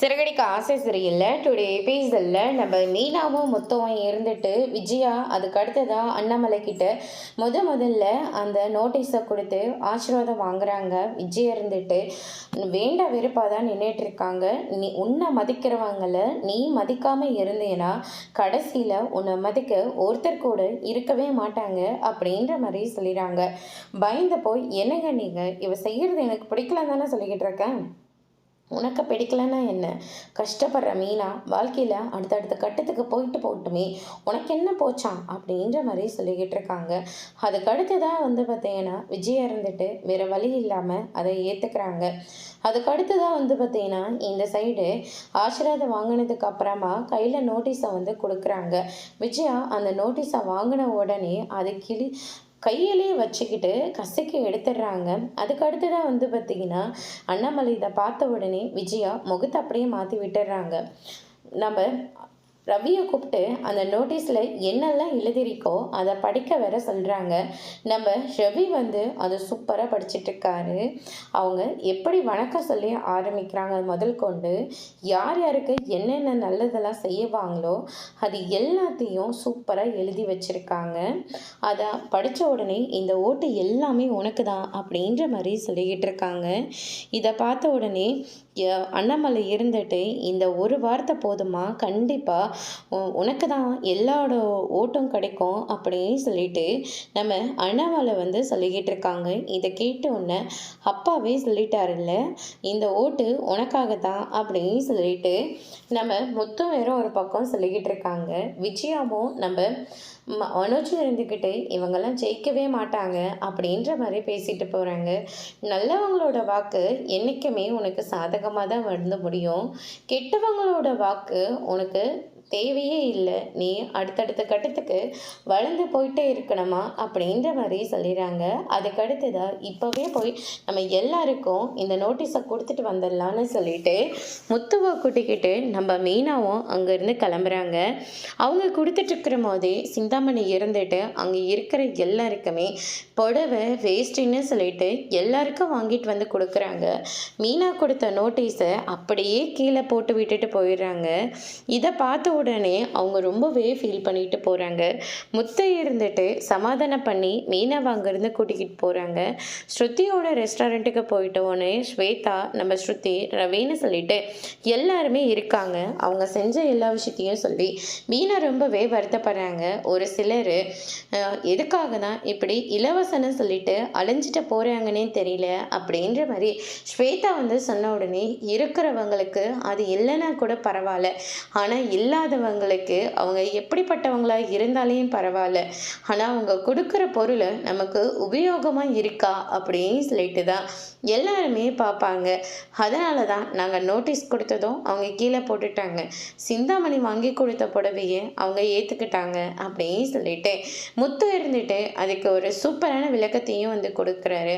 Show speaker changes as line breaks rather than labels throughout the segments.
சிறகடிக்க ஆசை சரியில்லை டுடே எபிசோடில் நம்ம மீனாவும் முத்தவும் இருந்துட்டு விஜயா அதுக்கு அடுத்ததா அண்ணாமலை கிட்ட முதல்ல அந்த நோட்டீஸை கொடுத்து ஆசீர்வாதம் வாங்குறாங்க. விஜயா இருந்துட்டு வேண்ட வெறுப்பாக தான் நின்றுட்டு இருக்காங்க. நீ உன்னை மதிக்கிறவங்கள நீ மதிக்காமல் இருந்தேன்னா கடைசியில் உன்னை மதிக்க ஒருத்தர் கூட இருக்கவே மாட்டாங்க அப்படின்ற மாதிரி சொல்லிடுறாங்க. பயந்து போய் என்னங்க நீங்கள் இவ செய்கிறது எனக்கு பிடிக்கலன்னு தானே சொல்லிக்கிட்டு இருக்கேன். உனக்கு பிடிக்கலன்னா என்ன, கஷ்டப்படுற மீனா வாழ்க்கையில் அடுத்தடுத்த கட்டத்துக்கு போயிட்டு போட்டுமே உனக்கு என்ன போச்சான் அப்படின்ற மாதிரி சொல்லிக்கிட்டு இருக்காங்க. அதுக்கு அடுத்ததாக பார்த்தீங்கன்னா விஜயா இருந்துட்டு வேறு வழி இல்லாமல் அதை ஏற்றுக்கிறாங்க. அதுக்கு அடுத்ததாக பார்த்தீங்கன்னா இந்த சைடு ஆசீர்வாதம் வாங்கினதுக்கு அப்புறமா கையில் நோட்டீஸை கொடுக்குறாங்க. விஜயா அந்த நோட்டீஸை வாங்கின உடனே அது கையிலே வச்சுக்கிட்டு கசக்கி எடுத்துடுறாங்க. அதுக்கு அடுத்ததான் பார்த்தீங்கன்னா அண்ணாமலை இதை பார்த்த உடனே விஜயா முகத்தை அப்படியே மாற்றி விட்டுடுறாங்க. நம்ம ரவியை கூப்பிட்டு அந்த நோட்டீஸில் என்னெல்லாம் எழுதிருக்கோ அதை படிக்க வேற சொல்கிறாங்க. நம்ம ரவி அதை சூப்பராக படிச்சிட்ருக்காரு. அவங்க எப்படி வணக்கம் சொல்லி ஆரம்பிக்கிறாங்க முதல் கொண்டு யார் யாருக்கு என்னென்ன நல்லதெல்லாம் செய்வாங்களோ அது எல்லாத்தையும் சூப்பராக எழுதி வச்சுருக்காங்க. அதை படித்த உடனே இந்த ஓட்டு எல்லாமே உனக்கு தான் அப்படின்ற மாதிரி சொல்லிக்கிட்டு இருக்காங்க. இதை பார்த்த உடனே அண்ணாமலை இருந்துட்டு இந்த ஒரு வார்த்தை போதுமா, கண்டிப்பாக உனக்கு தான் எல்லாரோட ஓட்டும் கிடைக்கும் அப்படின்னு சொல்லிட்டு நம்ம அண்ணாமலை சொல்லிக்கிட்டு இருக்காங்க. இதை கேட்ட உடனே அப்பாவே சொல்லிட்டாருல்ல இந்த ஓட்டு உனக்காக தான் அப்படின்னு சொல்லிட்டு நம்ம மொத்தம் வேற ஒரு பக்கம் சொல்லிக்கிட்டு இருக்காங்க. விஜயாவும் நம்ம மனோஜ் இருந்துக்கிட்டு இவங்கெல்லாம் ஜெயிக்கவே மாட்டாங்க அப்படின்ற மாதிரி பேசிட்டு போகிறாங்க. நல்லவங்களோட வாக்கு என்றைக்குமே உனக்கு சாதகமாக தான் வந்து முடியும், கெட்டவங்களோட வாக்கு உனக்கு தேவையே இல்லை, நீ அடுத்தடுத்த கட்டத்துக்கு வளர்ந்து போயிட்டே இருக்கணுமா அப்படின்ற மாதிரி சொல்லிடுறாங்க. அதுக்கடுத்துதான் இப்போவே போய் நம்ம எல்லாருக்கும் இந்த நோட்டீஸை கொடுத்துட்டு வந்துடலான்னு சொல்லிட்டு முத்துவை கூட்டிக்கிட்டு நம்ம மீனாவும் அங்கேருந்து கிளம்புறாங்க. அவங்க கொடுத்துட்ருக்கிற போதே சிந்தாமணி இருந்துட்டு அங்கே இருக்கிற எல்லாருக்குமே புடவை வேஸ்ட்டுன்னு சொல்லிட்டு எல்லாருக்கும் வாங்கிட்டு கொடுக்குறாங்க. மீனா கொடுத்த நோட்டீஸை அப்படியே கீழே போட்டு விட்டுட்டு போயிடுறாங்க. இதை பார்த்த உடனே அவங்க ரொம்பவே ஃபீல் பண்ணிட்டு போகிறாங்க. முத்தை இருந்துட்டு சமாதானம் பண்ணி மீனாவை அங்கேருந்து கூட்டிக்கிட்டு போகிறாங்க. ஸ்ருதியோட ரெஸ்டாரண்ட்டுக்கு போயிட்டோன்னே ஸ்வேதா நம்ம ஸ்ருதி ரவின்னு சொல்லிட்டு எல்லாருமே இருக்காங்க. அவங்க செஞ்ச எல்லா விஷயத்தையும் சொல்லி மீனா ரொம்பவே வருத்தப்படுறாங்க. ஒரு சிலர் எதுக்காக தான் இப்படி இலவசன்னு சொல்லிட்டு அலைஞ்சிட்டு போகிறாங்கன்னே தெரியல அப்படின்ற மாதிரி ஸ்வேதா சொன்ன உடனே இருக்கிறவங்களுக்கு அது இல்லைன்னா கூட பரவாயில்ல, ஆனால் இல்லாதவங்களுக்கு அவங்க எப்படிப்பட்டவங்களா இருந்தாலையும் பரவாயில்ல, ஆனால் அவங்க கொடுக்குற பொருளை நமக்கு உபயோகமாக இருக்கா அப்படின்னு சொல்லிட்டு தான் எல்லாருமே பார்ப்பாங்க. அதனால தான் நாங்கள் நோட்டீஸ் கொடுத்ததும் அவங்க கீழே போட்டுட்டாங்க. சிந்தாமணி வாங்கி கொடுத்த புடவையை அவங்க ஏற்றுக்கிட்டாங்க அப்படின்னு சொல்லிட்டு முத்து இருந்துட்டு அதுக்கு ஒரு சூப்பரான விளக்கத்தையும் கொடுக்குறாரு.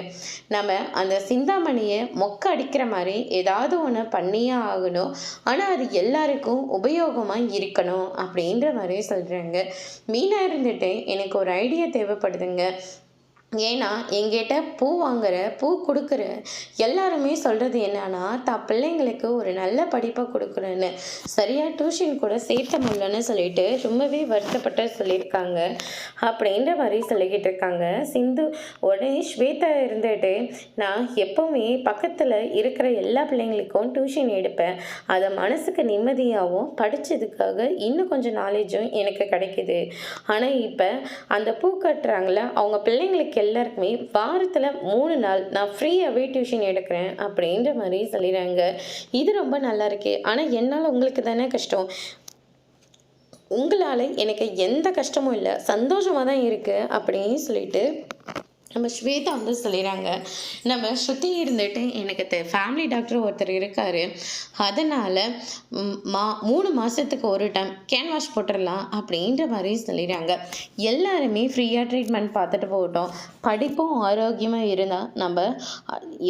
நம்ம அந்த சிந்தாமணியை மொக்க அடிக்கிற மாதிரி ஏதாவது ஒன்று பண்ணியே ஆகணும், ஆனால் அது எல்லாருக்கும் உபயோகமாக இருக்கணும் அப்படின்ற மாதிரி சொல்கிறாங்க. மீனா இருந்துட்டு எனக்கு ஒரு ஐடியா தேவைப்படுதுங்க, ஏன்னா எங்கிட்ட பூ வாங்குற பூ கொடுக்குற எல்லாருமே சொல்கிறது என்னன்னா தான் பிள்ளைங்களுக்கு ஒரு நல்ல படிப்பை கொடுக்குறேன்னு சரியாக டியூஷன் கூட சேர்த்த முடியலன்னு சொல்லிட்டு ரொம்பவே வருத்தப்பட்டு சொல்லியிருக்காங்க அப்படின்ற மாதிரி சொல்லிக்கிட்டு இருக்காங்க. சிந்து உடனே ஸ்வேதா இருந்துட்டு நான் எப்போவுமே பக்கத்தில் இருக்கிற எல்லா பிள்ளைங்களுக்கும் டியூஷன் எடுப்பேன், அதை மனசுக்கு நிம்மதியாகவும் படித்ததுக்காக இன்னும் கொஞ்சம் நாலேஜும் எனக்கு கிடைக்கிது. ஆனால் இப்போ அந்த பூ கட்டுறாங்கள அவங்க பிள்ளைங்களுக்கு எல்லாருக்குமே வாரத்தில் 3 நாள் நான் ஃப்ரீயாகவே டியூஷன் எடுக்கிறேன் அப்படின்ற மாதிரி சொல்லிடுறாங்க. இது ரொம்ப நல்லா இருக்கு, ஆனால் என்னால் உங்களுக்கு தானே கஷ்டம், உங்களால் எனக்கு எந்த கஷ்டமும் இல்லை, சந்தோஷமாக தான் இருக்குது அப்படின்னு சொல்லிட்டு நம்ம ஸ்வேதா சொல்லிடுறாங்க. நம்ம ஸ்ருதி இருந்துட்டு எனக்கு ஃபேமிலி டாக்டர் ஒருத்தர் இருக்கார், அதனால் 3 மாதத்துக்கு ஒரு டைம் கேன் வாஷ் போட்டுடலாம் அப்படின்ற மாதிரி சொல்லிடுறாங்க. எல்லாருமே ஃப்ரீயாக ட்ரீட்மெண்ட் பார்த்துட்டு போகட்டும், படிப்பும் ஆரோக்கியமாக இருந்தால் நம்ம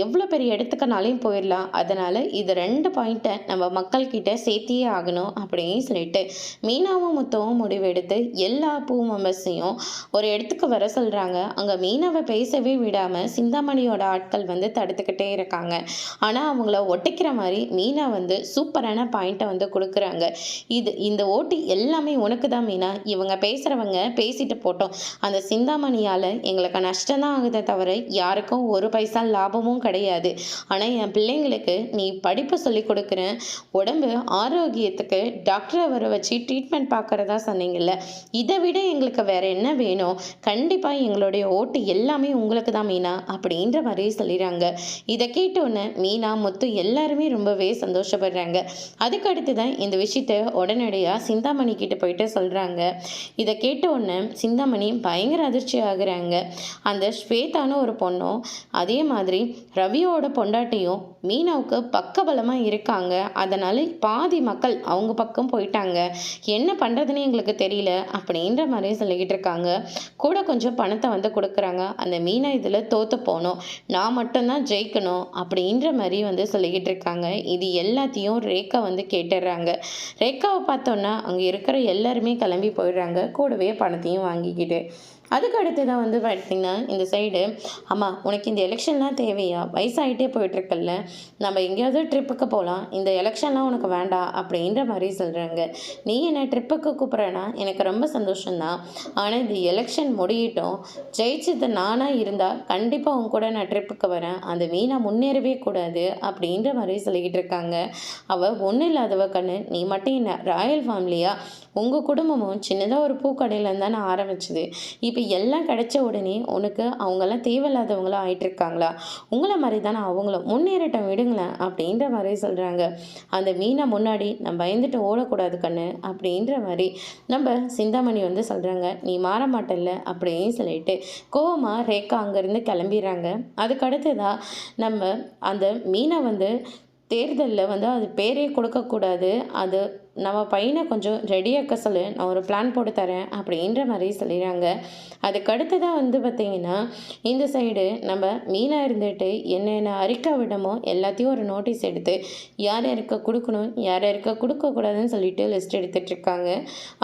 எவ்வளோ பெரிய இடத்துக்குனாலையும் போயிடலாம், அதனால் இது 2 பாயிண்ட்டை நம்ம மக்கள்கிட்ட சேர்த்தியே ஆகணும் அப்படின்னு சொல்லிட்டு மீனாவும் முத்தவும் முடிவெடுத்து எல்லா பூ மெம்பர்ஸையும் ஒரு இடத்துக்கு வர சொல்கிறாங்க. அங்கே மீனாவை பேசவே விடாமல் சிந்தாமணியோட ஆட்கள் வந்து தடுத்துக்கிட்டே இருக்காங்க. ஆனால் அவங்கள ஒட்டைக்கிற மாதிரி மீனா வந்து சூப்பரான பாயிண்ட்டை வந்து கொடுக்குறாங்க. இந்த ஓட்டு எல்லாமே உனக்கு தான் மீனா. இவங்க பேசுகிறவங்க பேசிட்டு போட்டோம். அந்த சிந்தாமணியால் எங்களுக்கு நஷ்டம் தான் ஆகுதே தவிர யாருக்கும் ஒரு பைசா லாபமும் கிடையாது. ஆனால் என் பிள்ளைங்களுக்கு நீ படிப்பு சொல்லி கொடுக்குறேன், உடம்பு ஆரோக்கியத்துக்கு டாக்டரை வர வச்சு ட்ரீட்மெண்ட் பார்க்குறதா சொன்னீங்கல்ல, இதை விட எங்களுக்கு வேற என்ன வேணும்? கண்டிப்பாக எங்களுடைய ஓட்டு எல்லாமே உங்களுக்கு தான் மீனா அப்படின்ற மாதிரி சொல்லிடுறாங்க. இதை கேட்டோன்னே மீனா முத்து எல்லாருமே ரொம்பவே சந்தோஷப்படுறாங்க. அதுக்கு அடுத்து தான் இந்த விஷயத்த உடனடியாக சிந்தாமணி கிட்ட போயிட்டு சொல்கிறாங்க. இதை கேட்ட உடனே சிந்தாமணி பயங்கர அதிர்ச்சி ஆகுறாங்க. அந்த ஸ்வேதான ஒரு பொண்ணும் அதே மாதிரி ரவியோட பொண்டாட்டியும் மீனாவுக்கு பக்கபலமாக இருக்காங்க. அதனால் பாதி மக்கள் அவங்க பக்கம் போயிட்டாங்க. என்ன பண்ணுறதுன்னு எங்களுக்கு தெரியல அப்படின்ற மாதிரி சொல்லிக்கிட்டு இருக்காங்க. கூட கொஞ்சம் பணத்தை வந்து கொடுக்குறாங்க. அந்த மீனா இதில் தோற்று போகணும், நான் மட்டும்தான் ஜெயிக்கணும் அப்படின்ற மாதிரி வந்து சொல்லிக்கிட்டு இருக்காங்க. இது எல்லாத்தையும் ரேகா வந்து கேட்டுடுறாங்க. ரேகாவை பார்த்தோன்னா அங்கே இருக்கிற எல்லாருமே கிளம்பி போயிடுறாங்க, கூடவே பணத்தையும் வாங்கிக்கிட்டு. அதுக்கு அடுத்து தான் வந்து பார்த்தீங்கன்னா இந்த சைடு, அம்மா உனக்கு இந்த எலெக்ஷன்லாம் தேவையா? வயசாகிட்டே போயிட்டுருக்கல்ல, நம்ம எங்கேயாவது ட்ரிப்புக்கு போகலாம், இந்த எலெக்ஷன்லாம் உனக்கு வேண்டாம் அப்படின்ற மாதிரி சொல்கிறாங்க. நீ என்னை ட்ரிப்புக்கு கூப்பிட்றேன்னா எனக்கு ரொம்ப சந்தோஷம்தான். ஆனால் இந்த எலெக்ஷன் முடியட்டும், ஜெயிச்சது நானாக இருந்தால் கண்டிப்பாக உன் கூட நான் ட்ரிப்புக்கு வரேன். அந்த மீனா முன்னேறவே கூடாது அப்படின்ற மாதிரி சொல்லிக்கிட்டு இருக்காங்க. அவள் ஒன்றும் இல்லாதவ கண்ணு, நீ மட்டும் என்ன ராயல் ஃபேமிலியா? உங்கள் குடும்பமும் சின்னதாக ஒரு பூக்கடையில் தானே ஆரம்பிச்சுது. இப்போ எல்லாம் கிடைச்ச உடனே உனக்கு அவங்கெல்லாம் தேவையில்லாதவங்களாம் ஆயிட்டு இருக்காங்களா? உங்களை மாதிரி தானே அவங்களும், முன்னேறட்டும் விடுங்களேன் அப்படின்ற மாதிரி சொல்கிறாங்க. அந்த மீனை முன்னாடி நான் பயந்துட்டு ஓடக்கூடாது கண்ணு அப்படின்ற மாதிரி நம்ம சிந்தாமணி வந்து சொல்கிறாங்க. நீ மாற மாட்டல்ல அப்படின்னு சொல்லிட்டு கோவமாக ரேகா அங்கேருந்து கிளம்பிடுறாங்க. அதுக்கு அடுத்ததாக நம்ம அந்த மீனை வந்து தேர்தலில் வந்து அது பேரே கொடுக்கக்கூடாது, அது நம்ம பையனை கொஞ்சம் ரெடியாக்க சொல்லு, நான் ஒரு பிளான் போட்டு தரேன் அப்படின்ற மாதிரி சொல்லிடுறாங்க. அதுக்கு அடுத்ததாக வந்து பார்த்திங்கன்னா இந்த சைடு நம்ம மீனா இருந்துட்டு என்னென்ன அறிக்கை விடமோ எல்லாத்தையும் ஒரு நோட்டீஸ் எடுத்து யார் யாருக்கு கொடுக்கணும் யார் யாருக்கு கொடுக்கக்கூடாதுன்னு சொல்லிட்டு லிஸ்ட் எடுத்துட்ருக்காங்க.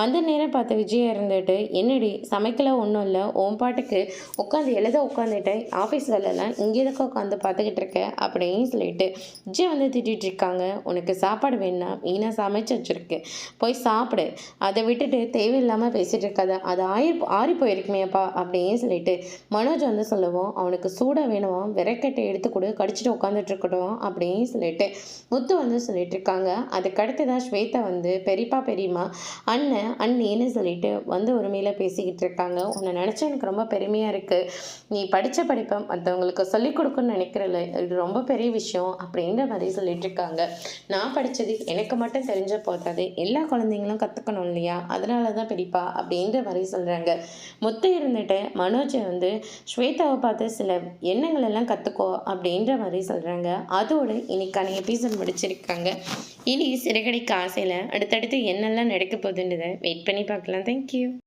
அந்த நேரம் பார்த்து விஜயா இருந்துட்டு, என்னடி சமைக்கல ஒன்றும் இல்லை, உன் பாட்டுக்கு உட்காந்து எழுத உட்காந்துட்டேன், ஆஃபீஸ் வேலைலாம் இங்கே எதுக்கு உட்காந்து பார்த்துக்கிட்டு இருக்க அப்படின்னு சொல்லிட்டு விஜய் வந்து திட்டிகிட்டு இருக்காங்க. உனக்கு சாப்பாடு வேணும்னா மீனா சமைச்சு வச்சிருக்கு, போய் சாப்பிடு, அதை விட்டுட்டு தேவையில்லாமல் பேசிகிட்டு இருக்காத, அது ஆறி போயிருக்குமேப்பா அப்படின்னு சொல்லிட்டு மனோஜ் வந்து சொல்லுவோம். அவனுக்கு சூடாக வேணுமா, விறக்கட்டை எடுத்து கொடு, கடிச்சிட்டு உட்காந்துட்டு இருக்கட்டும் அப்படின்னு சொல்லிட்டு முத்து வந்து சொல்லிட்டு இருக்காங்க. அதுக்கடுத்து தான் ஸ்வேதா வந்து பெரியப்பா பெரியம்மா அண்ணன் அண்ணின்னு சொல்லிட்டு வந்து உரிமையில் பேசிக்கிட்டு இருக்காங்க. உன்னை நினச்சா எனக்கு ரொம்ப பெருமையாக இருக்குது, நீ படித்த படிப்பை மற்றவங்களுக்கு சொல்லிக் கொடுக்குன்னு நினைக்கிறல, இது ரொம்ப பெரிய விஷயம் அப்படின்ற மாதிரி சொல்லிட்டு இருக்காங்க. நான் படித்தது எனக்கு மட்டும் தெரிஞ்ச போதாது, எல்லா குழந்தைங்களும் கற்றுக்கணும் இல்லையா, அதனால தான் பெரியப்பா அப்படின்ற மாதிரி சொல்கிறாங்க. முத்து இருந்துட்டு மனோஜை வந்து ஸ்வேதாவை பார்த்து சில எண்ணங்கள் எல்லாம் கற்றுக்கோ அப்படின்ற மாதிரி சொல்கிறாங்க. அதோடு இன்னைக்கான எபிசோட் முடிச்சிருக்காங்க. இனி சிறகடிக்க ஆசையில் அடுத்தடுத்து என்னெல்லாம் நடக்க போகுதுன்றதை வெயிட் பண்ணி பார்க்கலாம். தேங்க்யூ.